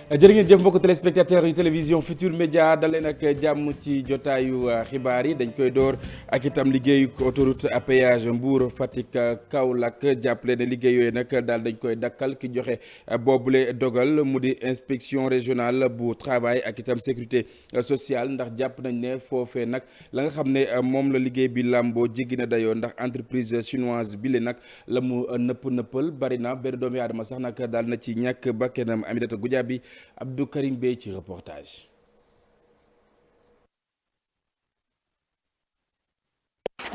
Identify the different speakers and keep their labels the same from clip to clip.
Speaker 1: jërë ngeen jëf mbokku téléspectateurs yu télévision Futur Média daleen ak jàmm ci jotaayu xibaar yi dañ koy door ak itam liggéeyu autoroute à péage Mbour Fatick Kaolack jàppale ne liggéey yooyu nag daal dañ koy dakkal ki joxe boobule dogal mu di inspection régionale bu travail ak itam sécurité sociale ndax jàpp nañ ne foofee nag la nga xam ne moom la liggéey bi làmboo jéggi na dayoo ndax entreprise chinoise bi le nag la mu nëppal bari na benn doomu aadama sax nag daal na ci ñàkk bakkanam Aminata Goudiaby Abdou Karim Bey ci reportage.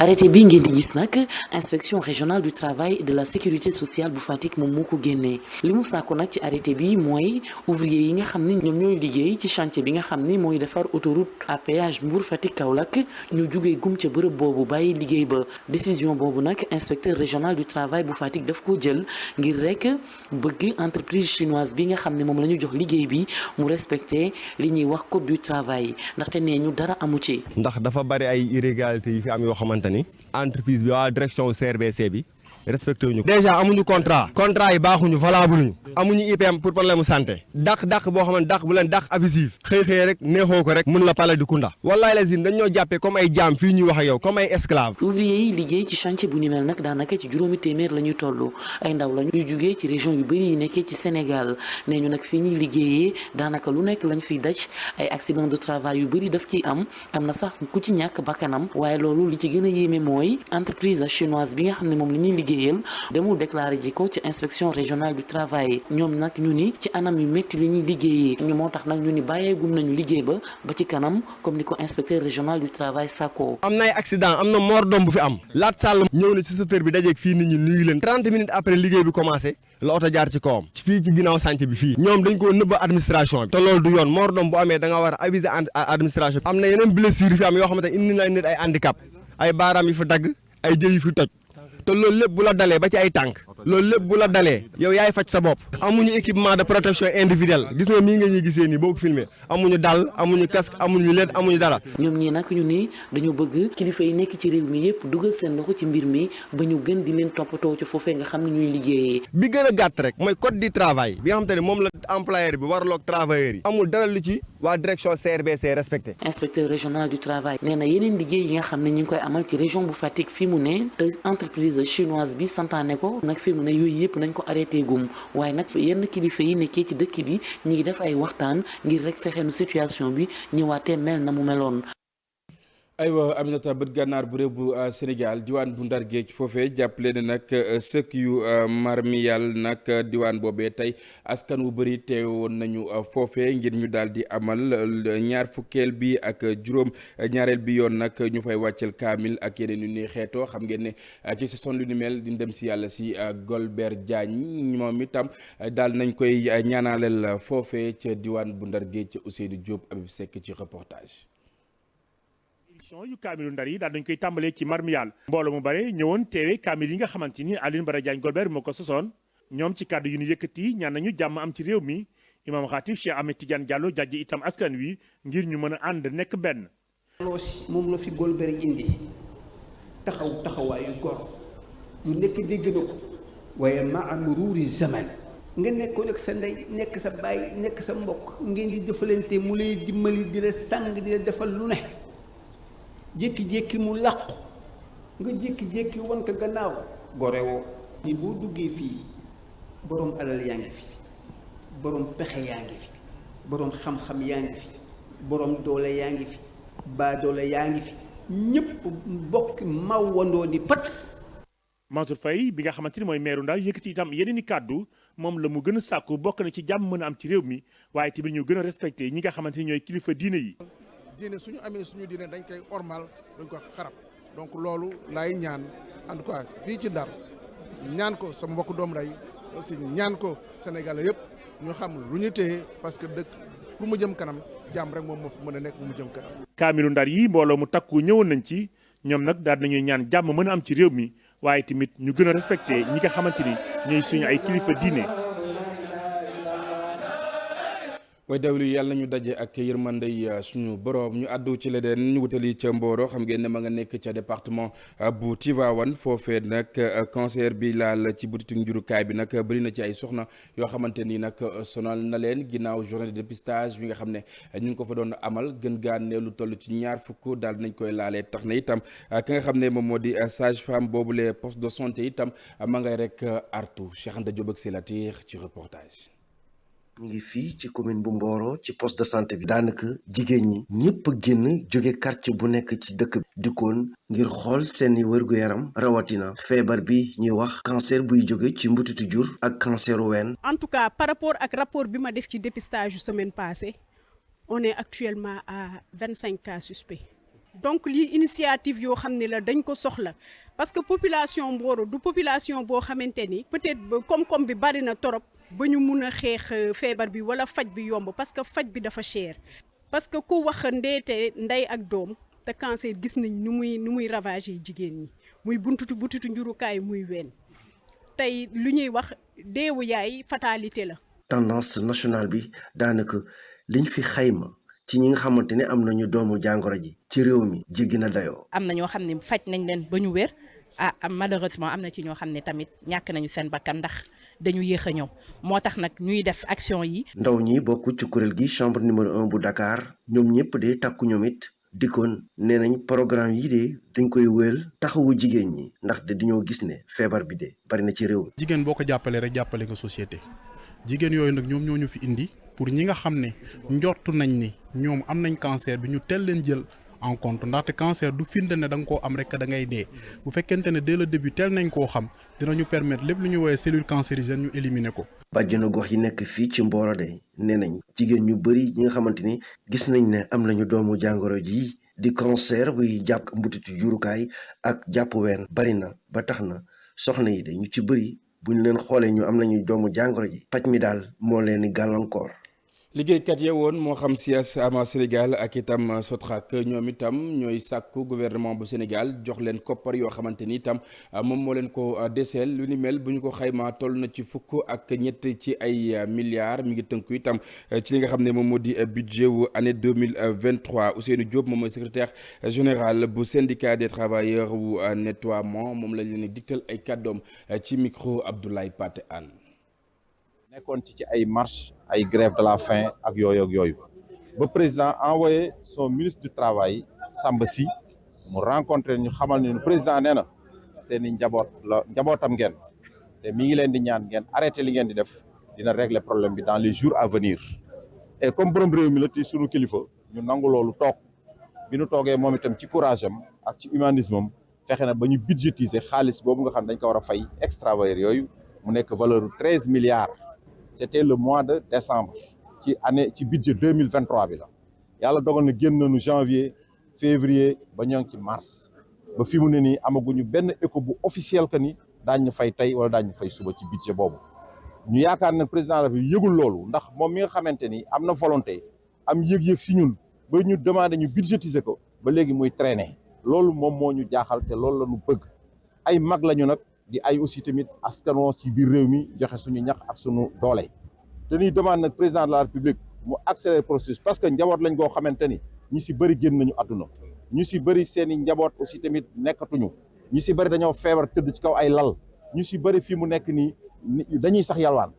Speaker 2: arrêté bi ngeen di gis nag inspection régionale du travail et de la sécurité sociale bu Fatick moom moo ko génnee li mu sàkku nag ci arrêté bi mooy ouvrier yi nga xam ni ñoom ñooy liggéey ci chantier bi nga xam ni mooy defar autoroute à péage Mbour Fatick Kaolack ñu jugee gum ca bërëb boobu bàyyi liggéey ba décision boobu nag inspecteur régional du travail bu Fatick daf ko jël ngir rek bëgg entreprise chinoise bi nga xam ne moom la ñu jox liggéey bi mu respecté li ñuy wax code du travail ndaxte nee ñu dara amu ci.
Speaker 3: ndax dafa bari ay irrégularités yi fi am yoo xamante ni entreprise bi waa direction CRBC bi respecté wuñu ko déjà amuñu contrat yi baaxuñu valable ñu amuñu IPM pour problème santé dàq boo xam ne dàq bu leen dàq abusif xëy rek neexoo ko rek mun la pale di kunda wallaay lazim dañ ñoo jàppee comme ay jaam fii ñuy wax ak yow comme ay esclave.
Speaker 2: ouvrier yi liggéey ci chantier bu ni mel nag daanaka ci juróomi téeméer la ñuy toll ay ndaw la ñuy jugee ci région yu bëri yi nekkee ci Sénégal nee ñu nag fii ñuy liggéeyee daanaka lu nekk lañ fiy daj ay accident de travail yu bëri daf ciy am na sax ku ci ñàkk bakkanam waaye loolu li ci gën a yéeme mooy entreprise chinoise bi nga xam ne moom la ñuy liggéeyal demul déclaré ji ko ci inspection régionale du travail ñoom nag ñu ni ci anam yu métti li ñuy liggéeyee ñu moo tax nag ñu ni bàyyeegum nañu liggéey ba ci kanam comme ni ko inspecteur régional du travail sàkko.
Speaker 3: am na ay accident am na mort d'homme bu fi am Lat Sall ñëw na ci secteur bi dajeeg fii nit ñi nuyu leen 30 minutes après liggéey bi commencé la oto jaar ci kawam fii ci ginnaaw sànc bi fii ñoom dañ ko nëbb administration bi te loolu du yoon mort d'homme bu amee da nga war a aviser administration bi am na yeneen blessures yi fi am yoo xamante ne indi na nit ay handicap ay baaraam yi fi dagg ay jëy yi fi toj te loolu lépp bu la dalee ba ci ay tànk loolu lépp bu la dalee yow yaay faj sa bopp amuñu équipement de protection individuelle gis nga nii nga ñuy gisee nii boo ko filmé amuñu dàll amuñu casque amuñu leen amuñu dara.
Speaker 2: ñoom ñii nag ñu ni dañu bëgg kilifa yi nekk ci réew mi yëpp dugal seen loxo ci mbir mi ba ñu gën di leen toppatoo ci foofee nga xam ne ñuy liggéeyee.
Speaker 3: bi gën a gàtt rek mooy code du travail bi nga xam te ne moom la employeur bi waraloog travailleurs yi amul dara lu ci waa direction CRBC respecté.
Speaker 2: inspecteur régional du travail nee na yeneen liggéey yi nga xam ne ñu ngi koy amal ci région bu Fatick fi mu ne te entreprise chinoise bi santaane ko nag fi mu ne yooyu yëpp nañ ko arrêté gum waaye nag yenn kilifa yi nekkee ci dëkk bi ñu ngi def ay waxtaan ngir rek fexe nu situation bi ñëwaatee mel na mu meloon.
Speaker 1: aywa Aminata bët gànnaar bu réew bu Sénégal diwaan bu Ndar Géej foofee jàppale ne nag sëkk yu marmiyal nag diwaan boobee tey askan wu bëri teewoon nañu foofee ngir ñu daal di amal ñaar fukkeel bi ak juróom ñaareel bi yoon nag ñu fay wàccel kaamil ak yeneen yu ni xeetoo xam ngeen ne ci saison lu ni mel di dem si yàlla si Golbert Diagne moom itam daal nañ koy ñaanaleel foofee ca diwaan bu Ndar Géej ca Ousseynou Diop Abib Seck ci reportage.
Speaker 4: yu kaamilu Ndar yi daal dañ koy tàmbalee ci marmiyal mbooloo mu bare ñëwoon teewe kaamil yi nga xamante ni Alioune Bara Diagne Golbert moo ko sosoon ñoom ci kàddu yu ñu yëkkati ñaan nañu jàmm am ci réew mi imam xaatib Cheikh Ahmed Tidiane Diallo jàjj itam askan wi ngir ñu mën a ànd nekk benn.
Speaker 5: moom la fi Golbert indi taxawaayu gor lu nekk dégg na ko waaye maa mururi zaman nga nekkoon ak sa ndey nekk sa baay nekk sa mbokk ngeen di jëfalante mu lay dimbali di la sàng di la defal lu ne jékki-jékki mu làqu nga jékki-jékki wan ko gannaaw gorewoo ni boo duggee fii boroom alal yaa ngi fi boroom pexe yaa ngi fi boroom xam-xam yaa ngi fi boroom doole yaa ngi fi baa doole yaa ngi fi ñëpp bokk mawwandoo ni pat.
Speaker 4: Mansour Faye bi nga xamante ni mooy meeru Ndar yëkkati itam yeneen i kàddu moom la mu gën a sàkku bokk na ci jàmm mën a am ci réew mi waaye tamit ñu gën a respecté ñi nga xamante ni ñooy kilifa diine yi.
Speaker 6: diine suñu amee suñu diine dañ koy ormal dañ ko xarab donc loolu laay ñaan en tout cas fii ci Ndar ñaan ko sama mbokk doom day aussi ñaan ko Sénégalais yëpp ñu xam lu ñu téye parce que dëkk pour mu jëm kanam jàmm rek moom moo fi mën a nekk mu jëm kanam.
Speaker 4: kaamilu Ndar yi mbooloo mu takku ñëwoon nañ ci ñoom nag daal nañuy ñaan jàmm mën a am ci réew mi waaye tamit ñu gën a respecté ñi nga xamante ni ñooy suñu ay kilifa diine.
Speaker 1: way dawlu yàlla nañu daje ak yërmandey suñu borom ñu àddu ci leneen ñu wutali ca Mboro xam ngeen ne ma nga nekk ca département bu Tivaouane foofee nag cancer bi laal ci butitu njurukaay bi nag bëri na ci ay soxna yoo xamante ni nag sonal na leen ginnaaw journée de dépistage bi nga xam ne ñu ngi ko fa doon amal gën gaa ne lu toll ci 2 fukk daal nañ koy laalee tax na itam ki nga xam ne moom moo di sage femme boobu les postes de santé itam ma ngay rek artu Cheikh Anta Diop ak Selatir ci reportage.
Speaker 7: ñu ngi fii ci commune bu Mboro ci poste de santé bi daanaka jigéen ñi ñëpp a génn jóge quartier bu nekk ci dëkk bi dikkoon ngir xool seeni wërgu-yaram rawatina feebar bi ñuy wax cancer buy jóge ci mbutitu jur ak canceru ween.
Speaker 8: En tout cas par rapport ak rapport bi ma def ci dépistage yu semaine passée on est actuellement à 25 cas suspects donc lii initiative yoo xam ne la dañ ko soxla parce que population Mboro du population boo xamante ni peut-être koom-koom bi bari na torop ba ñu mun a xeex feebar bi wala faj bi yomb parce que faj bi dafa cher parce que ku wax ndeete ndey ak doom te cancer gis nañ nu muy ravager jigéen ñi muy butitu njurukaay muy ween tey lu ñuy wax deewu yaay fatalité la.
Speaker 7: tendance nationale bi daanaka liñ fi xayma ci ñi nga xamante ne am nañu doomu jàngoro ji ci réew mi jéggi na dayoo.
Speaker 9: am na ñoo xam ne faj nañ leen ba ñu wér malheureusement am na ci ñoo xam ne tamit ñàkk nañu seen bakkan ndax dañu yéex a ñëw moo tax nag ñuy def action yi. ndaw
Speaker 7: ñi bokk ci kuréel gi chambre numéro 1 bu Dakar ñoom ñëpp de takku ñoom it dikkoon nee nañ programme yi de dañ koy wéel taxawu jigéen ñi ndax de dañoo gis ne feebar bi de bari na ci réew mi.
Speaker 10: jigéen boo ko jàppalee rek jàppale nga société jigéen yooyu nag ñoom ñoo ñu fi indi pour ñi nga xam ne njortu nañ ni ñoom am nañ cancer bi ñu teel leen jël en compte ndaxte cancer du firnde ne da nga koo am rek da ngay dee bu fekkente ne dès le début teel nañ koo xam dinañu permettre lépp lu ñu woowee cellule cancérigène ñu éliminer ko.
Speaker 7: bàjjenu gox yi nekk fii ci Mboro de nee nañ jigéen ñu bëri ñi nga xamante ni gis nañ ne am nañu doomu jàngoro ji di cancer buy jàpp mbutitu jurukaay ak jàpp ween bari na ba tax na soxna yi de ñu ci bëri bu ñu leen xoolee ñu am nañu doomu jàngoro ji paj mi daal moo leen di gàllankoor.
Speaker 1: liggéeykat ya woon moo xam SIAS ama Sénégal ak itam Sotrac ñoom itam ñooy sàkku gouvernement bu Sénégal jox leen koppar yoo xamante ni itam moom moo leen ko deseel lu ni mel bu ñu ko xaymaa toll na ci 1 ci ay milliards mi ngi tënku itam ci li nga xam ne moom moo di budget wu année 2023 Ousseynou Diop moom mooy secrétaire général bu syndicat des travailleurs wu nettoiement moom lañ leen digtal ay kàddoom ci micro Abdoulaye Paté Anne.
Speaker 11: nekkoon ci ay marche ay grève de la faim ak yooyu ba président envoyé son ministre du travail Samba Sy mu rencontré ñu xamal ni président nee na seen i njabootam ngeen te mi ngi leen di ñaan ngeen arrêté li ngeen di def dina régler problème bi dans les jours à venir et comme borom réew mi la ti sunu kilifa ñu nangu loolu toog bi ñu toogee moom itam ci courage am ak ci humanisme am fexe na ba ñu budgétiser xaalis boobu nga xam dañ ko war a fay ex-travailleurs yooyu mu nekk valeur 13 milliards. C'était le mois de décembre ci budget 2023 bi la yàlla dogal na génn nañu janvier février ba ñoo ngi ci mars ba fi mu ne nii amaguñu benn écho bu officiel que ni daañu fay tey wala daañu fay suba ci budget boobu ñu yaakaar ne président bi yëgul loolu ndax moom mi nga xamante ni am na volonté am yëg-yëg si ñun ba ñu demandé ñu budgétiser ko ba léegi muy traîner loolu moom moo ñu jaaxal te loolu la ñu bëgg ay mag lañu nag. di ay aussi tamit askanoo ci biir réew mi joxe suñu ñax ak suñu doole te ñuy demande nag président de la république mu accélérer processus parce que njaboot lañ koo xamante ni ñi si bëri génn nañu àdduna ñu si bëri seen i njaboot aussi tamit nekkatuñu ñu si bëri dañoo feebar tëdd ci kaw ay lal ñu si bëri fii mu nekk nii dañuy sax yalwaan.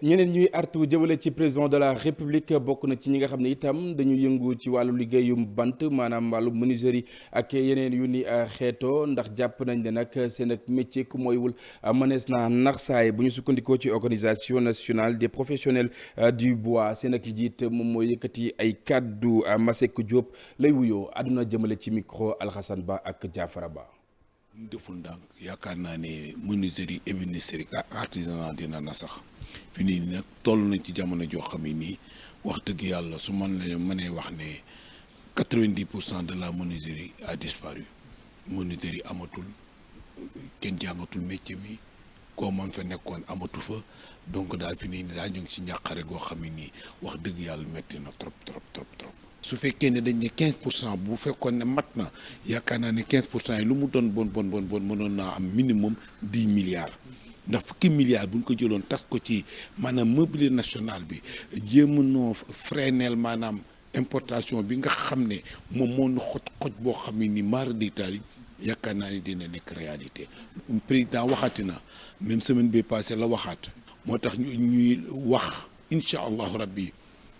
Speaker 1: ñeneen ñuy artu jëmale ci président de la république bokk na ci ñi nga xam ne itam dañu yëngu ci wàllu liggéeyum bant maanaam wàllu menuiserie ak yeneen yu ni xeetoo ndax jàpp nañ ne nag seen ak métier ku mooywul mënees na nax saay bu ñu sukkandikoo ci organisation nationale des professionnels du bois seen ak njiit moom mooy yëkkati ay kàddu Masek Diop lay wuyoo àdduna jëmale ci micro Alhassane Ba ak Diafara Ba.
Speaker 12: ñu deful ndànk yaakaar naa ne menuiserie ébénisterie ak artisanat dina na sax fi nii nag toll nañ ci jamono joo xam ne nii wax dëgg yàlla su man la mënee wax ne 90% de la menuiserie a disparu menuiserie amatul kenn jàngatul métier mi koo man fa nekkoon amatu fa donc daal fi nii daa ñu ngi ci ñàqare goo xam ne nii wax dëgg yàlla métti na trop su fekkee ne dañ ne 15% bu fekkoon ne mat na yaakaar naa ne 15% yi lu mu doon bon mënoon naa am minimum 10 milliards ndax fukki milliards bu ñu ko jëloon tas ko ci maanaam mobilier national bi jéem noo freineel maanaam importation bi nga xam ne moom moo nu xoj boo xam ne ni mara d'Italie yaakaar naa ni dina nekk réalité. président waxati na même semaine bi passé la waxaat moo tax ñuy wax incha allahu rabbi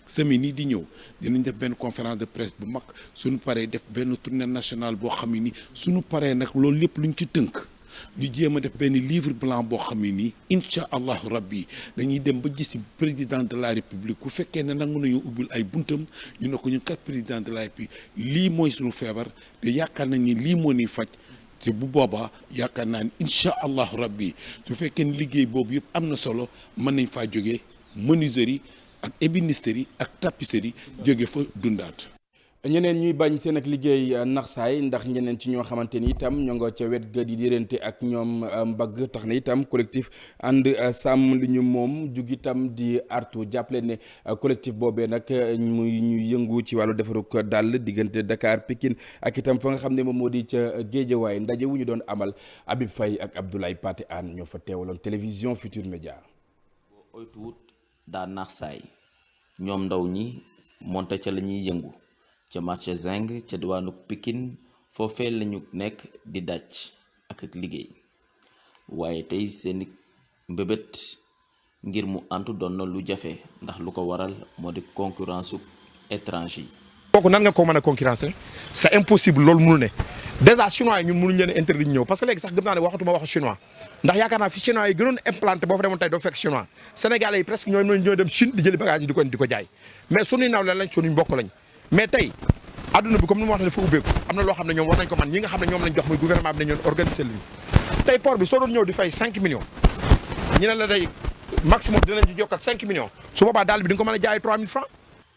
Speaker 12: semaine yi di ñëw dinañ def benn conférence de presse bu mag suñu paree def benn tournée nationale boo xam ne ni suñu paree nag loolu lépp luñ ci tënk ñu jéem a def benn livre blanc boo xam ne nii incha allahu rabbi dañuy dem ba gis président de la république ku fekkee ne nangu nañu ubbil ay buntam ñu ne ko ñun kat président de la république lii mooy suñu feebar te yaakaar nañ ni lii moo ñuy faj te bu boobaa yaakaar naa ni incha allahu rabbi su fekkee ne liggéey boobu yëpp am na solo mën nañ faa jógee menuiserie ak ébénisterie ak tapisserie jóge fa dundaat.
Speaker 1: ñeneen ñuy bañ seen ak liggéey naxsaay ndax ñeneen ci ñoo xamante ni itam ñoo nga ca wet ga di dirante ak ñoom mbagg tax na itam collectif ànd sàmm li ñu moom jug itam di artu jàppale ne collectif boobee nag muy ñu yëngu ci wàllu defaruk dàll diggante Dakar Pikine ak itam fa nga xam ne moom moo di ca Géejawaay ndaje wu ñu doon amal Habib Faye ak Abdoulaye Paté Anne ñoo fa teewaloon télévision Futur Média.
Speaker 13: boo oytuwut daa naxsaay ñoom ndaw ñi monte ca la ñuy yëngu. ca marché Zing ca diwaanu Pikine foofee lañu nekk di daj ak liggéey waaye tey seeni mbébét ngir mu antu doon na lu jafe ndax lu ko waral moo di concurrence su étranger yi.
Speaker 14: kooku nan nga ko mën a concurrencer c'est impossible loolu mënu ne déjà chinois yi ñun mënuñ leen interdit ñëw parce que léegi sax gëm naa ne waxatuma waxu chinois ndax yaakaar naa fi chinois yi gënoon implanté boo fa demoon tey doo fekk chinois sénégalais yi presque ñooy dem Chine di jëli bagage yi di ko jaay mais suñuy naaw lañ suñuy mbokk lañ. mais tey adduna bi comme ni ma wax ne dafa ubbeeku am na loo xam ne ñoom war nañ ko man ñi nga xam ne ñoom lañ jox muy gouvernement bi ne ñoon organiser li tey port bi soo doon ñëw di fay 5 millions ñu ne la tey maximum dinañ ci jokkat 5 millions su boobaa daal bi di nga ko mën a jaay 3000 francs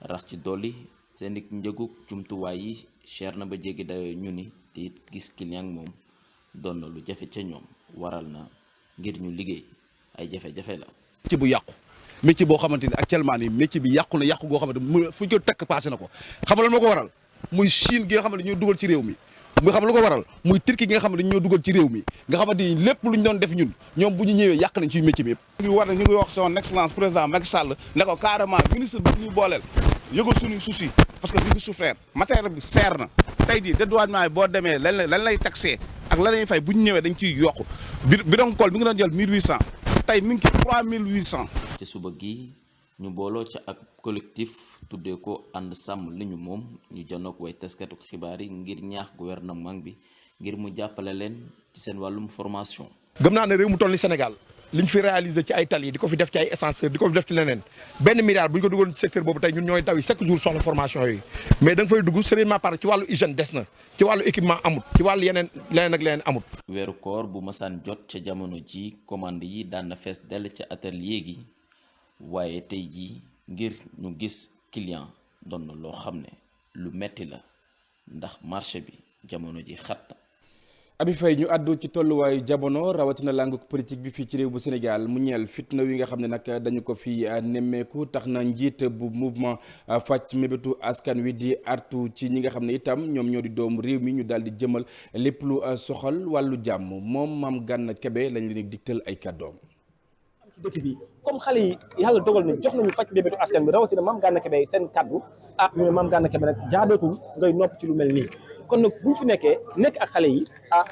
Speaker 13: rax ci dolli seen njëgu jumtuwaay yi cher na ba jéggi dayoo ñu ni te it gis client moom doon na lu jafe ca ñoom waral na ngir ñu liggéey ay jafe-jafe la.
Speaker 15: ci bu yàqu. métier boo xamante ni actuellement nii métier bi yàqu na yàqu goo xamante mu fu ñu ko tekk passé na ko xam nga moo ko waral muy Chine gi nga xam ne ñoo dugal ci réew mi muy xam lu ko waral muy Turquie gi nga xam ne ñoo dugal ci réew mi nga xamante ni lépp lu ñu doon def ñun ñoom bu ñu ñëwee yàq nañ ci métier bi yëpp.
Speaker 16: ñu ngi wax son excellence président Macky Sall ne ko carrément ministre bi ñu booleel yëgal suñuy souci parce que fi ngi souffrir matériel bi seer na tey jii dédouanement yi boo demee lan lay taxé ak lan lay fay bu ñu ñëwee dañ ciy yokku bidon kool bi nga doon jël 1800 tey mi ngi ci 3800.
Speaker 13: ci suba gi ñu booloo ca ak collectif tuddee ko ànd sàmm li ñu moom ñu janook way taskatu xibaar yi ngir ñaax gouvernement bi ngir mu jàppale leen ci seen wàllum formation.
Speaker 14: gëm naa ne réew mu toll ni Sénégal li ñu fi réalisé ci ay tali di ko fi def ci ay ascenseur di ko fi def ci leneen benn milliard bu ñu ko duggoon ci secteur boobu tey ñun ñooy daw yi chaque jour soxla formation yooyu mais da nga fay dugg sérieusement par ci wàllu hygiène des na ci wàllu équipement amut ci wàllu yeneen leneen ak leneen amut.
Speaker 13: weeru koor bu masaan jot ca jamono ji commande yi daan na fees dell ca atelier gi waaye tey jii ngir ñu gis client doon na loo xam ne lu metti la ndax marché bi jamono ji xat na.
Speaker 1: Abi Faye ñu àddu ci tolluwaayu jamono rawatina langue politique bi fii ci réew bu Sénégal mu ñeel fitna wi nga xam ne nag dañu ko fi nemmeeku tax na njiit bu mouvement fàcc mébétu askan wi di artu ci ñi nga xam ne itam ñoom ñoo di doomu réew mi ñu daal di jëmal lépp lu soxal wàllu jàmm moom Mame Gana Kébé lañ leen di digtal ay kàddoom.
Speaker 17: dëkk bi comme xale yi yàlla dogal na jox nañu fàcc mébétu askan bi rawatina Mame Gana Kébé seen kàddu ñu ne Mame Gana Kébé nag jaadootul ngay nopp ci lu mel nii. kon nag bu ñu fi nekk ak xale yi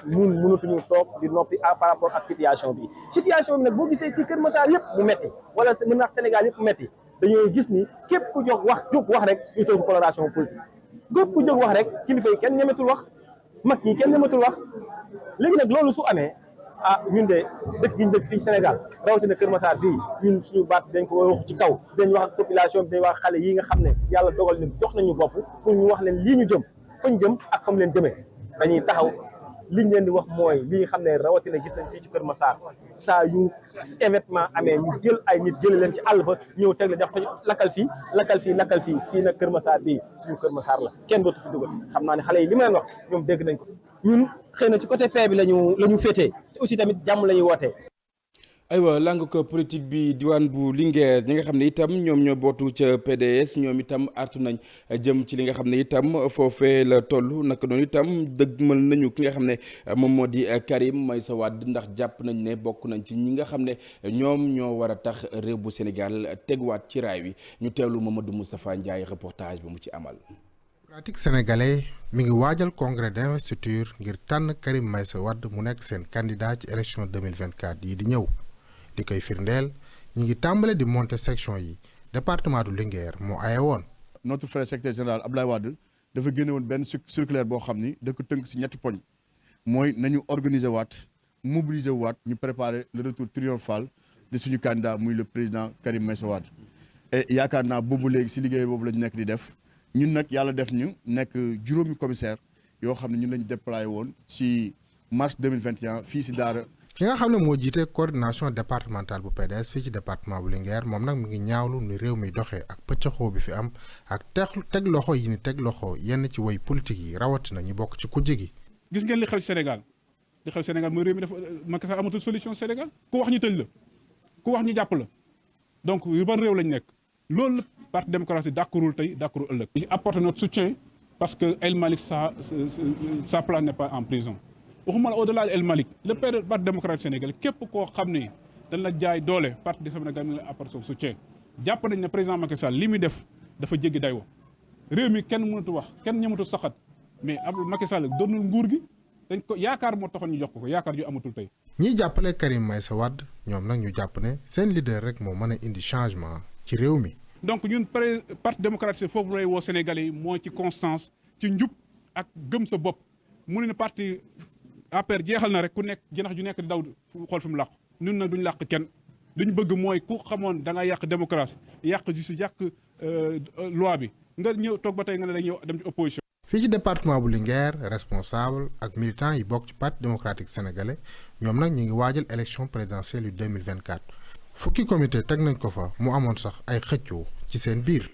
Speaker 17: ñun mënatuñu toog di noppi par rapport ak situation bi nag boo gisee ci Kër Massar yëpp mu metti wala mën naa Sénégal yëpp mu metti dañoo gis ni képp ku jóg wax rek ñu toog coloration politique képp ku jóg wax rek kilifa yi kenn ñemetul wax mag ñi kenn ñemetul wax léegi nag loolu su amee ñun de dëkk gi ñu dëkk fii Sénégal rawatina Kër Massar bii ñun suñu baat dañ ko wax ci kaw dañ wax ak population bi dañ wax xale yi nga xam ne yàlla dogal ni jox nañu bopp pour ñu wax leen lii ñu jëm fañ jëm ak fam leen jëmee dañuy taxaw liñ leen di wax mooy li nga xam ne rawatina gis nañ fii ci Kër Massar saa yu événement amee ñu jël ay nit jële leen ci àll ba ñëw teg la def ko lakkal fii fii nag Kër Massar bii suñu Kër Massar la kenn dootu fi dugal xam naa ne xale yi li ma leen wax ñoom dégg nañ ko ñun xëy na ci côté paix bi la ñu féetee te aussi tamit jàmm la ñuy wootee.
Speaker 1: aywa langue ko politique bi diwaan bu Linguère ñi nga xam ne itam ñoom ñoo bootu ca PDS ñoom itam artu nañ jëm ci li nga xam ne itam foofee la toll naka noonu itam dëgmal nañu ki nga xam ne moom moo di Karim Meïssa Wade ndax jàpp nañ ne bokk nañ ci ñi nga xam ne ñoom ñoo war a tax réew bu Sénégal teguwaat ci raay wi ñu teewlu Mamadou Moustapha Ndiaye reportage bi mu ci amal.
Speaker 18: démocratique sénégalais mi ngi waajal congrès d'investiture ngir tànn Karim Meïssa Wade mu nekk seen candidat ci élection 2024 yi di ñëw. li koy firndeel ñi ngi tàmbale di monter section yi département du Linguère moo aye woon.
Speaker 19: notre frère secrétaire général Abdoulaye Wade dafa génne woon benn circulaire boo xam ni da ko tënk si ñetti poñ mooy nañu organiser waat mobiliser waat ñu préparer le retour triomphal de suñu candidat muy le président Karim Meïssa Wade. et yaakaar naa boobu léegi si liggéey boobu lañu nekk di def ñun nag yàlla def ñu nekk juróomi commissaire yoo xam ne ñun lañu déployé woon si mars 2021 fii si Daara.
Speaker 18: ki nga xam ne moo jiite coordination départementale bu PDS fii ci département bu Linguère moom nag mu ngi ñaawlu ni réew mi doxee ak pëccëxoo bi fi am ak teg loxo yi ni teg loxo yenn ci way politique yi rawatina ñu bokk ci kujje gi.
Speaker 20: gis ngeen li xew Sénégal mooy réew mi dafa Macky Sall amatul solution Sénégal ku wax ñu tëj la ku wax ñu jàpp la donc ban réew lañ nekk loolu parti démocratique d'accordul tey d'accordul ëllëg. ñu apporte notre soutien parce que El Malick sa place n'est pas en prison. waxuma la au-delà El Malick le parti démocratique sénégalais képp koo xam ne dañ la jaay doole parti de Sénégal mi ngi apporter son soutien jàpp nañ ne président Macky Sall li muy def dafa jéggi dayoo réew mi kenn mënatu wax kenn ñëmatu saxat mais ab Macky Sall doonul nguur gi dañ ko yaakaar moo taxoon ñu jox ko yaakaar ju amatul tey.
Speaker 18: ñiy jàppale Karim Meïssa Wade ñoom nag ñu jàpp ne seen leader rek moo mën a indi changement ci réew mi.
Speaker 20: donc ñun parti démocratique foofu lay woo Sénégalais yi moo ci constance ci njub ak gëm sa bopp mu ne parti. APR jeexal na rek ku nekk jënax ju nekk di daw xool fi mu làqu ñun nag duñ làq kenn duñ bëgg mooy ku xamoon da nga yàq démocratie yàq justice yàq loi bi nga ñëw toog ba tey nga ne dañuy dem ci opposition.
Speaker 18: fii ci département bu Linguère responsable ak militant yi bokk ci parti démocratique sénégalais ñoom nag ñu ngi waajal élection présidentielle yu 2024 fukki comité teg nañ ko fa mu amoon sax ay xëccoo ci seen biir.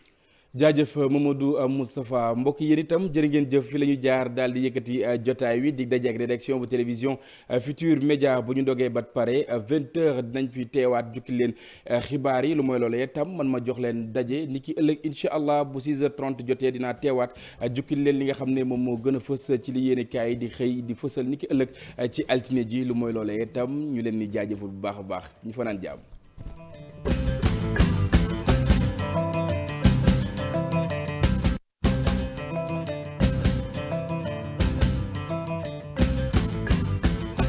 Speaker 1: jaajëf Mamadou Moustapha mbokk yéen itam jërë ngeen jëf fi la ñu jaar daal di yëkkati jotaay wi dig daje ak rédaction bu télévision Futur Média bu ñu dogee bat pare 20h dinañ fi teewaat jukki leen xibaar yi lu mooy loolu itam man ma jox leen daje ni ki ëllëg incha allah bu 6h30 jotee dinaa teewaat jukki leen li nga xam ne moom moo gën a fës ci li yéene kaay di xëy di fësal ni ki ëllëg ci altine ji lu mooy loolu itam ñu leen di jaajëfal bu baax a baax ñu fanaan jàmm.